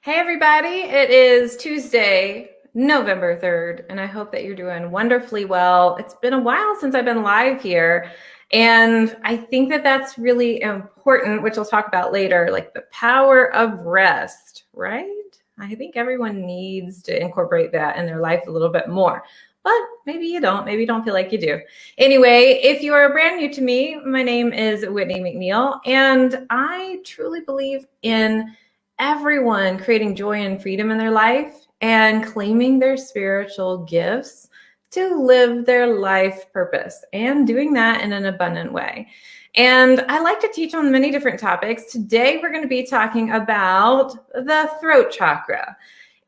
Hey everybody, it is Tuesday, November 3rd, and I hope that you're doing wonderfully well. It's been a while since I've been live here, and I think that that's really important, which I'll talk about later, like the power of rest, right? I think everyone needs to incorporate that in their life a little bit more. But maybe you don't. Maybe you don't feel like you do. Anyway, if you are brand new to me, my name is Whitney McNeil, and I truly believe in everyone creating joy and freedom in their life and claiming their spiritual gifts to live their life purpose and doing that in an abundant way. And I like to teach on many different topics. Today, we're going to be talking about the throat chakra.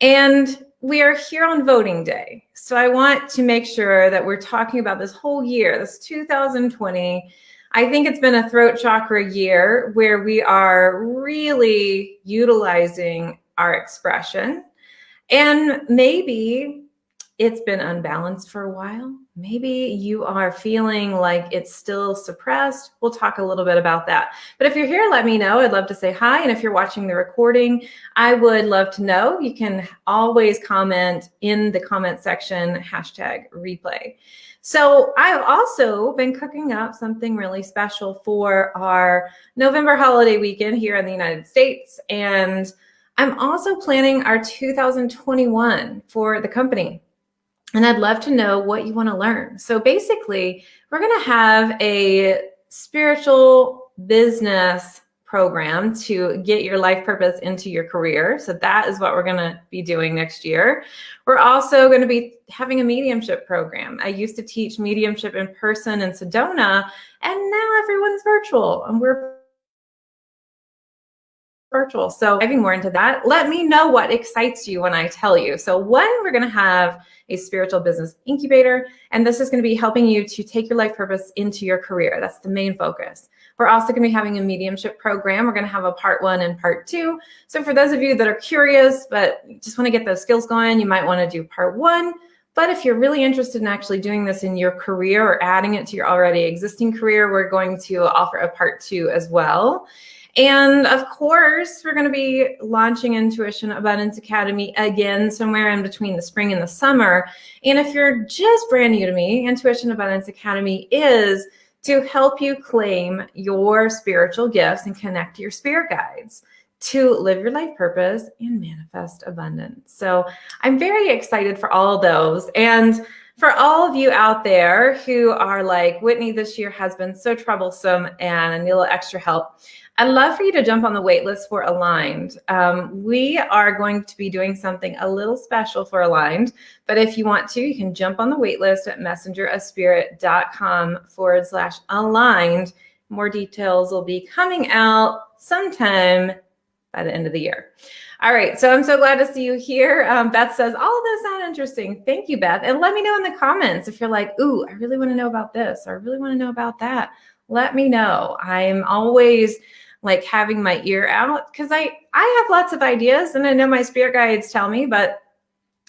And we are here on voting day. So I want to make sure that we're talking about this whole year, this 2020. I think it's been a throat chakra year where we are really utilizing our expression. And maybe it's been unbalanced for a while. Maybe you are feeling like it's still suppressed. We'll talk a little bit about that. But if you're here, let me know. I'd love to say hi. And if you're watching the recording, I would love to know. You can always comment in the comment section, #replay. So I've also been cooking up something really special for our November holiday weekend here in the United States. And I'm also planning our 2021 for the company. And I'd love to know what you want to learn. So basically, we're going to have a spiritual business program to get your life purpose into your career. So that is what we're going to be doing next year. We're also going to be having a mediumship program. I used to teach mediumship in person in Sedona, and now everyone's virtual, and we're virtual. So diving more into that, let me know what excites you when I tell you. So one, we're going to have a spiritual business incubator, and this is going to be helping you to take your life purpose into your career. That's the main focus. We're also going to be having a mediumship program. We're going to have a part 1 and part 2. So for those of you that are curious, but just want to get those skills going, you might want to do part 1. But if you're really interested in actually doing this in your career or adding it to your already existing career, we're going to offer a part 2 as well. And of course, we're going to be launching Intuition Abundance Academy again somewhere in between the spring and the summer. And if you're just brand new to me, Intuition Abundance Academy is to help you claim your spiritual gifts and connect to your spirit guides to live your life purpose and manifest abundance. So I'm very excited for all of those. And for all of you out there who are like, Whitney, this year has been so troublesome and I need a little extra help, I'd love for you to jump on the wait list for Aligned. We are going to be doing something a little special for Aligned, but if you want to, you can jump on the wait list at messengerofspirit.com/aligned. More details will be coming out sometime by the end of the year. All right, so I'm so glad to see you here. Beth says, all of those sound interesting. Thank you, Beth. And let me know in the comments if you're like, ooh, I really want to know about this, or I really want to know about that. Let me know. I'm always like having my ear out because I have lots of ideas and I know my spirit guides tell me, but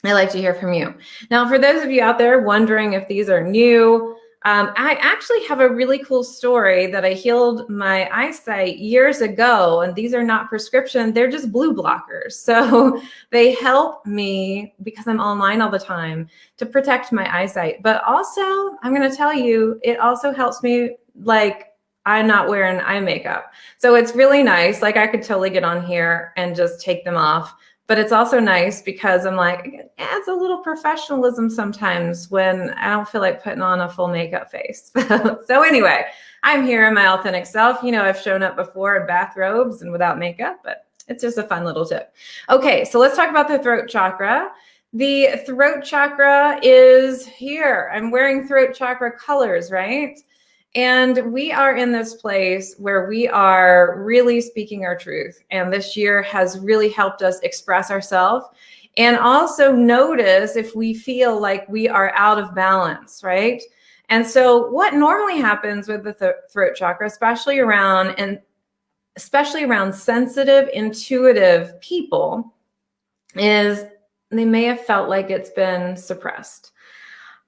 I like to hear from you. Now, for those of you out there wondering if these are new, I actually have a really cool story that I healed my eyesight years ago, and these are not prescription, they're just blue blockers. So they help me, because I'm online all the time, to protect my eyesight. But also, I'm going to tell you, it also helps me, like, I'm not wearing eye makeup. So it's really nice. Like I could totally get on here and just take them off. But it's also nice because I'm like, it adds a little professionalism sometimes when I don't feel like putting on a full makeup face. So anyway, I'm here in my authentic self. You know, I've shown up before in bathrobes and without makeup, but it's just a fun little tip. Okay, so let's talk about the throat chakra. The throat chakra is here. I'm wearing throat chakra colors, right? And we are in this place where we are really speaking our truth. And this year has really helped us express ourselves and also notice if we feel like we are out of balance, right? And so what normally happens with the throat chakra, especially around sensitive, intuitive people, is they may have felt like it's been suppressed.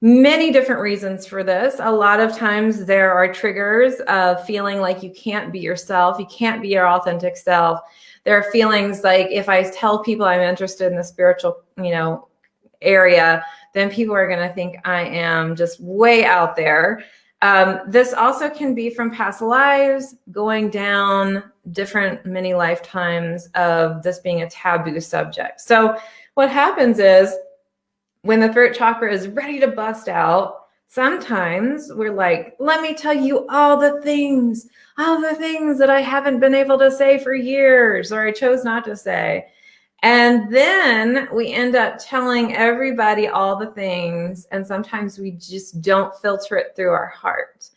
Many different reasons for this. A lot of times there are triggers of feeling like you can't be yourself, you can't be your authentic self. there are feelings like if I tell people I'm interested in the spiritual, area, then people are going to think I am just way out there. This also can be from past lives, going down different many lifetimes of this being a taboo subject. So what happens is when the throat chakra is ready to bust out, sometimes we're like, let me tell you all the things that I haven't been able to say for years, or I chose not to say. And then we end up telling everybody all the things, and sometimes we just don't filter it through our heart.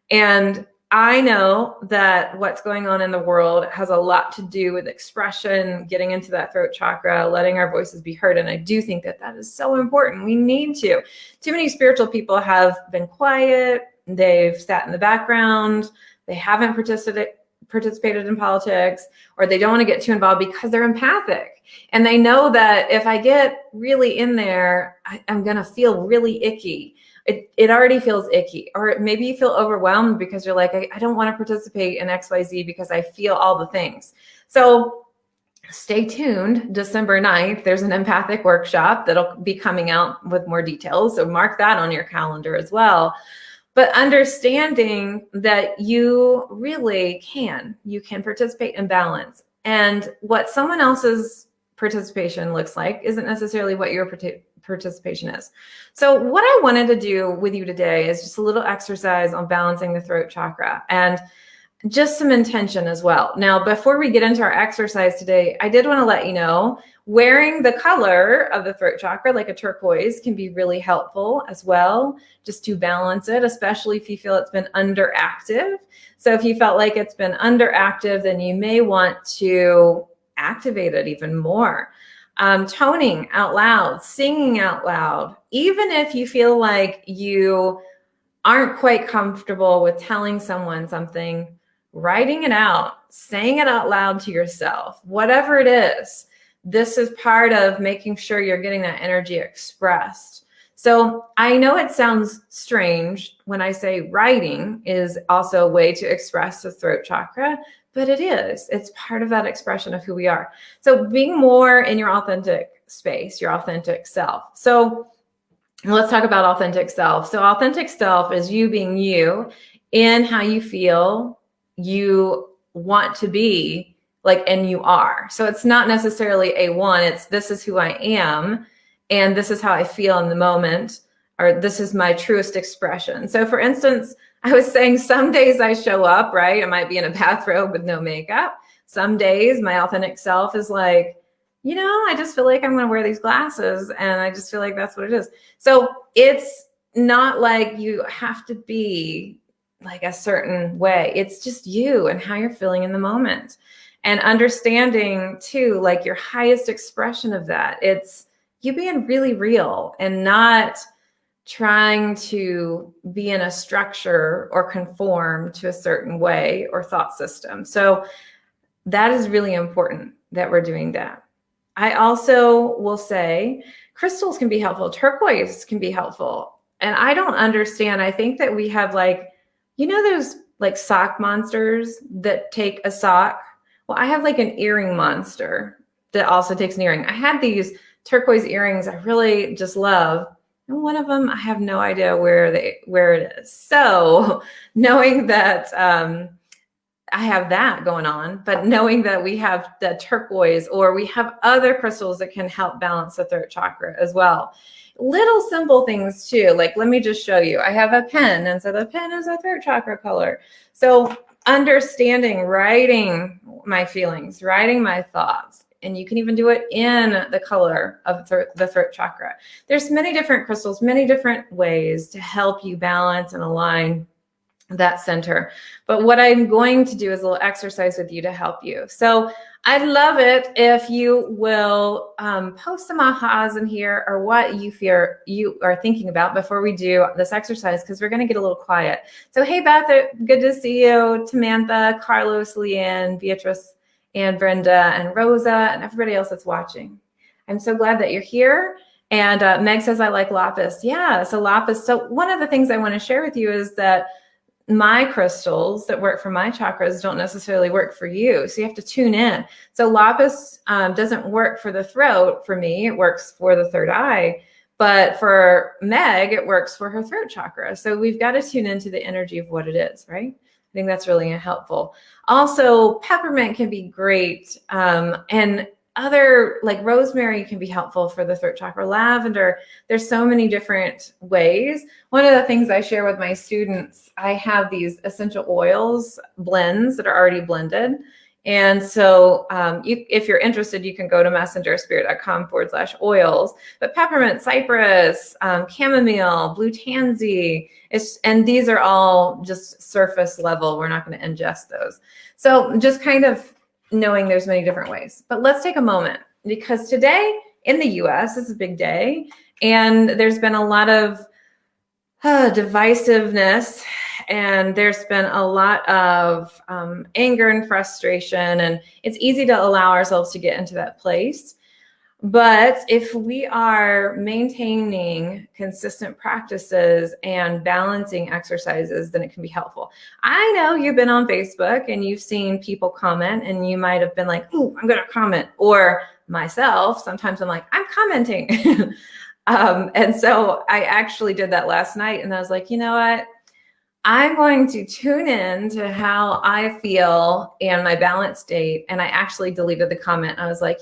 And I know that what's going on in the world has a lot to do with expression, getting into that throat chakra, letting our voices be heard. And I do think that that is so important. We need to. Too many spiritual people have been quiet. They've sat in the background. They haven't participated in politics, or they don't want to get too involved because they're empathic. And they know that if I get really in there, I'm going to feel really icky. It already feels icky. Or maybe you feel overwhelmed because you're like, I don't want to participate in XYZ because I feel all the things. So stay tuned. December 9th, there's an empathic workshop that'll be coming out with more details. So mark that on your calendar as well. But understanding that you really you can participate in balance. And what someone else's participation looks like isn't necessarily what your participation is. So what I wanted to do with you today is just a little exercise on balancing the throat chakra and just some intention as well. Now, before we get into our exercise today, I did want to let you know wearing the color of the throat chakra, like a turquoise, can be really helpful as well, just to balance it, especially if you feel it's been underactive. So if you felt like it's been underactive, then you may want to activate it even more. Toning out loud, singing out loud, even if you feel like you aren't quite comfortable with telling someone something, writing it out, saying it out loud to yourself, whatever it is, this is part of making sure you're getting that energy expressed. So I know it sounds strange when I say writing is also a way to express the throat chakra, but it is. It's part of that expression of who we are. So being more in your authentic space, your authentic self. So let's talk about authentic self. So authentic self is you being you in how you feel you want to be, like, and you are. So it's not necessarily a one, it's this is who I am, and this is how I feel in the moment, or this is my truest expression. So for instance, I was saying some days I show up, right? I might be in a bathrobe with no makeup. Some days my authentic self is like, I just feel like I'm going to wear these glasses, and I just feel like that's what it is. So it's not like you have to be like a certain way. It's just you and how you're feeling in the moment. And understanding too, like your highest expression of that, it's you being really real and not trying to be in a structure or conform to a certain way or thought system. So that is really important that we're doing that. I also will say crystals can be helpful. Turquoise can be helpful. And I don't understand. I think that we have those like sock monsters that take a sock. Well, I have like an earring monster that also takes an earring. I had these turquoise earrings I really just love. And one of them, I have no idea where it is. So knowing that I have that going on, but knowing that we have the turquoise, or we have other crystals that can help balance the throat chakra as well. Little simple things too, like let me just show you. I have a pen, and so the pen is a throat chakra color. So understanding, writing my feelings, writing my thoughts, and you can even do it in the color of the throat chakra. There's many different crystals, many different ways to help you balance and align that center. But what I'm going to do is a little exercise with you to help you. So I'd love it if you will post some ahas in here, or what you fear you are thinking about before we do this exercise, because we're going to get a little quiet. So hey, Beth, good to see you. Tamantha, Carlos, Leanne, Beatrice, and Brenda, and Rosa, and everybody else that's watching. I'm so glad that you're here. And Meg says, I like lapis. Yeah, so lapis. So one of the things I want to share with you is that my crystals that work for my chakras don't necessarily work for you. So you have to tune in. So lapis doesn't work for the throat for me. It works for the third eye. But for Meg, it works for her throat chakra. So we've got to tune into the energy of what it is, right? I think that's really helpful. Also, peppermint can be great. And other, like rosemary, can be helpful for the throat chakra. Lavender, there's so many different ways. One of the things I share with my students, I have these essential oils blends that are already blended. And so if you're interested, you can go to messengerspirit.com/oils. But peppermint, cypress, chamomile, blue tansy, and these are all just surface level. We're not going to ingest those. So just kind of knowing there's many different ways. But let's take a moment, because today in the US is a big day, and there's been a lot of divisiveness, and there's been a lot of anger and frustration, and it's easy to allow ourselves to get into that place. But if we are maintaining consistent practices and balancing exercises, then it can be helpful. I know you've been on Facebook and you've seen people comment, and you might have been like, "Ooh, I'm going to comment." Or myself, sometimes I'm like, "I'm commenting." And so I actually did that last night, and I was like, you know what? I'm going to tune in to how I feel and my balance state. And I actually deleted the comment. I was like,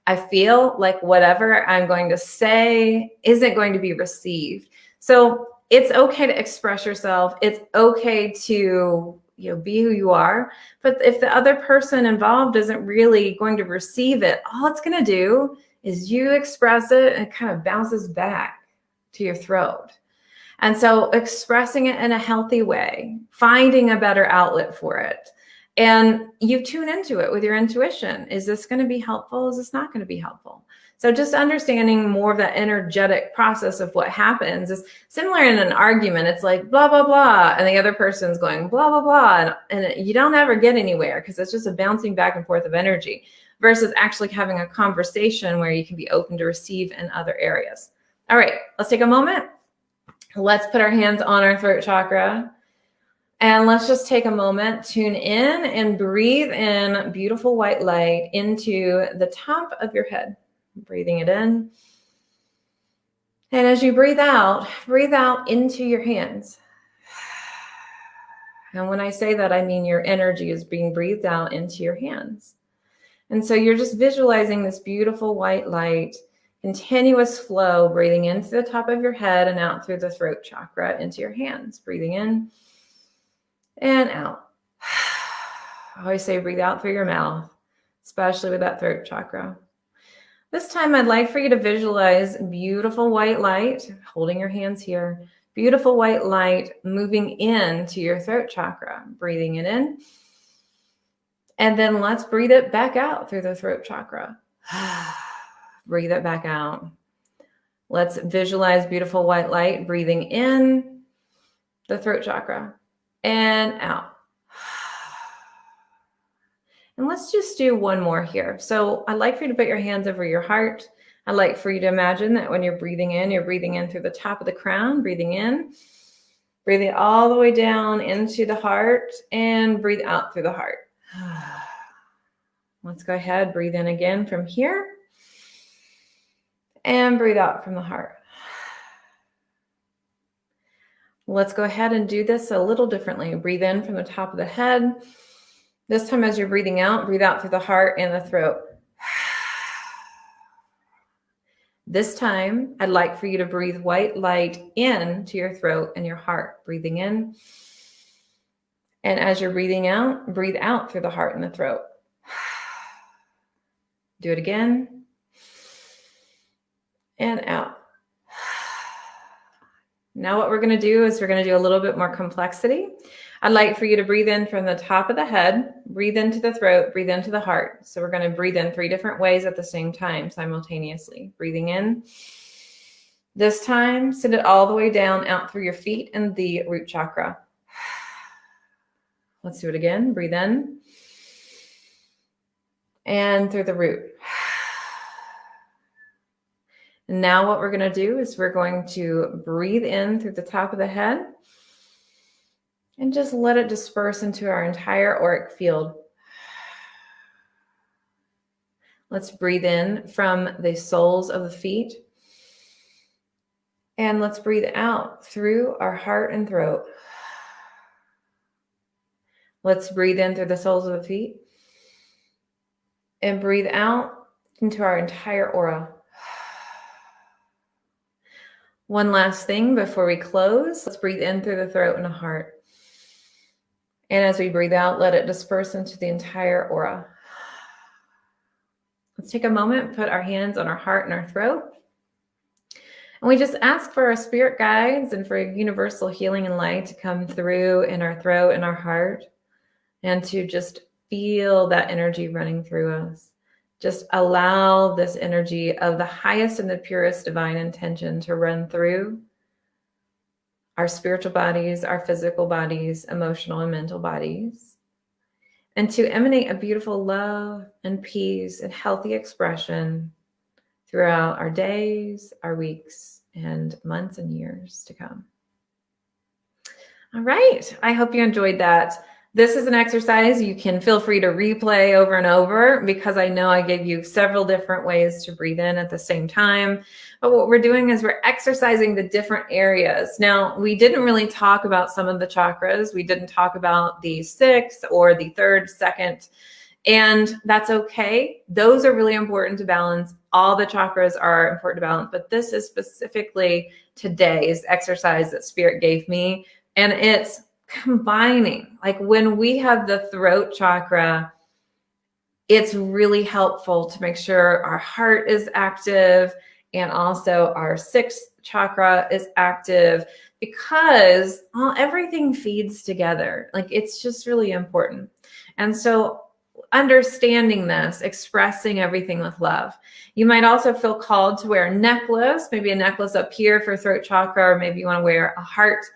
I feel like whatever I'm going to say isn't going to be received. So it's okay to express yourself. It's okay to be who you are. But if the other person involved isn't really going to receive it, all it's going to do is you express it and it kind of bounces back to your throat. And so expressing it in a healthy way, finding a better outlet for it. And you tune into it with your intuition. Is this going to be helpful? Is this not going to be helpful? So just understanding more of that energetic process of what happens is similar in an argument. It's like blah, blah, blah. And the other person's going blah, blah, blah. And you don't ever get anywhere because it's just a bouncing back and forth of energy versus actually having a conversation where you can be open to receive in other areas. All right, let's take a moment. Let's put our hands on our throat chakra. And let's just take a moment, tune in, and breathe in beautiful white light into the top of your head. Breathing it in. And as you breathe out into your hands. And when I say that, I mean your energy is being breathed out into your hands. And so you're just visualizing this beautiful white light, continuous flow, breathing into the top of your head and out through the throat chakra into your hands. Breathing in and out. I always say breathe out through your mouth, especially with that throat chakra. This time I'd like for you to visualize beautiful white light, holding your hands here, beautiful white light moving into your throat chakra, breathing it in. And then let's breathe it back out through the throat chakra. Breathe it back out. Let's visualize beautiful white light breathing in the throat chakra and out. And let's just do one more here. So I'd like for you to put your hands over your heart. I'd like for you to imagine that when you're breathing in through the top of the crown, breathing in, breathe it all the way down into the heart and breathe out through the heart. Let's go ahead, breathe in again from here and breathe out from the heart. Let's go ahead and do this a little differently. Breathe in from the top of the head. This time as you're breathing out, breathe out through the heart and the throat. This time, I'd like for you to breathe white light into your throat and your heart. Breathing in. And as you're breathing out, breathe out through the heart and the throat. Do it again. And out. Now what we're going to do is we're going to do a little bit more complexity. I'd like for you to breathe in from the top of the head, breathe into the throat, breathe into the heart. So we're going to breathe in 3 different ways at the same time, simultaneously. Breathing in. This time, send it all the way down, out through your feet and the root chakra. Let's do it again. Breathe in. And through the root. And now what we're going to do is we're going to breathe in through the top of the head. And just let it disperse into our entire auric field. Let's breathe in from the soles of the feet. And let's breathe out through our heart and throat. Let's breathe in through the soles of the feet. And breathe out into our entire aura. One last thing before we close. Let's breathe in through the throat and the heart. And as we breathe out, let it disperse into the entire aura. Let's take a moment, put our hands on our heart and our throat. And we just ask for our spirit guides and for universal healing and light to come through in our throat and our heart, and to just feel that energy running through us. Just allow this energy of the highest and the purest divine intention to run through our spiritual bodies, our physical bodies, emotional and mental bodies, and to emanate a beautiful love and peace and healthy expression throughout our days, our weeks, and months and years to come. All right. I hope you enjoyed that. This is an exercise you can feel free to replay over and over, because I know I gave you several different ways to breathe in at the same time. But what we're doing is we're exercising the different areas. Now, we didn't really talk about some of the chakras. We didn't talk about the sixth or the third, second, and that's okay. Those are really important to balance. All the chakras are important to balance, but this is specifically today's exercise that Spirit gave me. And it's combining, like when we have the throat chakra, it's really helpful to make sure our heart is active and also our sixth chakra is active, because everything feeds together. Like, it's just really important. And so understanding this, expressing everything with love. You might also feel called to wear a necklace, maybe a necklace up here for throat chakra, or maybe you want to wear a heart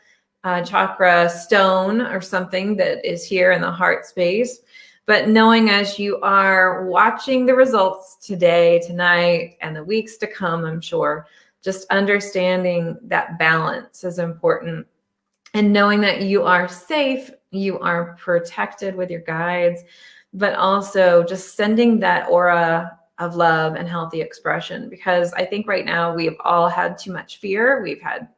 chakra stone or something that is here in the heart space. But knowing as you are watching the results today, tonight, and the weeks to come, I'm sure, just understanding that balance is important. And knowing that you are safe, you are protected with your guides, but also just sending that aura of love and healthy expression. Because I think right now we've all had too much fear. We've had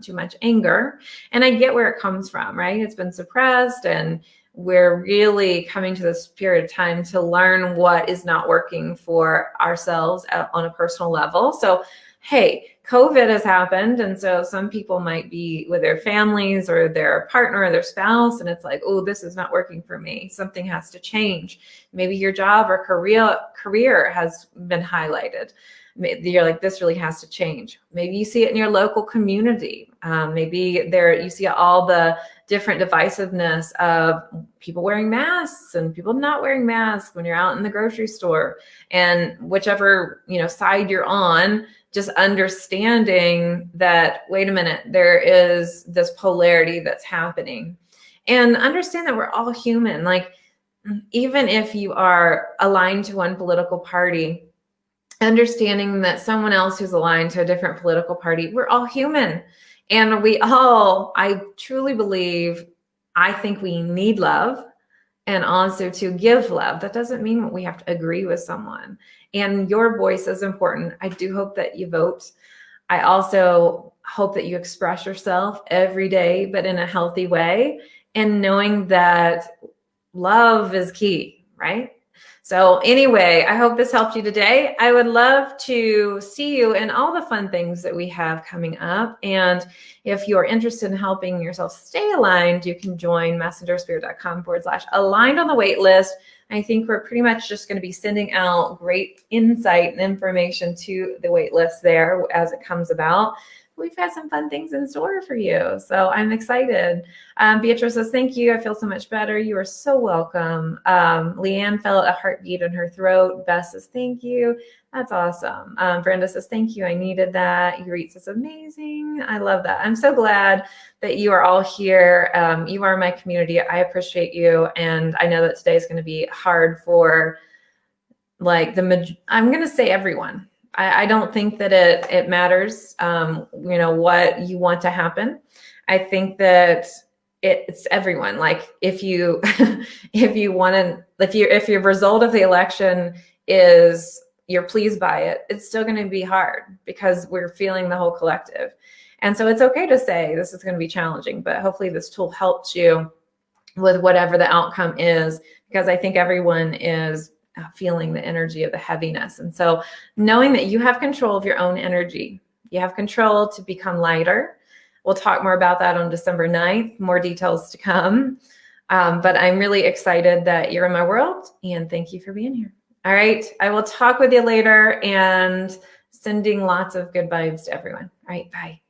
too much anger. And I get where it comes from, right? It's been suppressed, and we're really coming to this period of time to learn what is not working for ourselves on a personal level. So, hey, COVID has happened. And so some people might be with their families or their partner or their spouse, and it's like, oh, this is not working for me. Something has to change. Maybe your job or career has been highlighted. You're like, this really has to change. Maybe you see it in your local community. Maybe you see all the different divisiveness of people wearing masks and people not wearing masks when you're out in the grocery store. And whichever side you're on, just understanding that, wait a minute, there is this polarity that's happening. And understand that we're all human. Like, even if you are aligned to one political party, understanding that someone else who's aligned to a different political party, we're all human. And I truly believe, I think we need love, and also to give love. That doesn't mean we have to agree with someone. And your voice is important. I do hope that you vote. I also hope that you express yourself every day, but in a healthy way, and knowing that love is key, right? So anyway, I hope this helped you today. I would love to see you in all the fun things that we have coming up. And if you're interested in helping yourself stay aligned, you can join messengerspirit.com/aligned on the wait list. I think we're pretty much just going to be sending out great insight and information to the wait list there as it comes about. We've got some fun things in store for you. So I'm excited. Beatrice says, thank you. I feel so much better. You are so welcome. Leanne felt a heartbeat in her throat. Beth says, thank you. That's awesome. Brenda says, thank you. I needed that. Eurit says, amazing. I love that. I'm so glad that you are all here. You are my community. I appreciate you. And I know that today is going to be hard for I'm going to say everyone. I don't think that it matters, what you want to happen. I think that it's everyone. Like if you if you want to, if your result of the election is you're pleased by it, it's still going to be hard because we're feeling the whole collective. And so it's okay to say this is going to be challenging, but hopefully this tool helps you with whatever the outcome is, because I think everyone is feeling the energy of the heaviness. And so knowing that you have control of your own energy, you have control to become lighter. We'll talk more about that on December 9th, more details to come. But I'm really excited that you're in my world, and thank you for being here. All right, I will talk with you later, and sending lots of good vibes to everyone. All right, bye.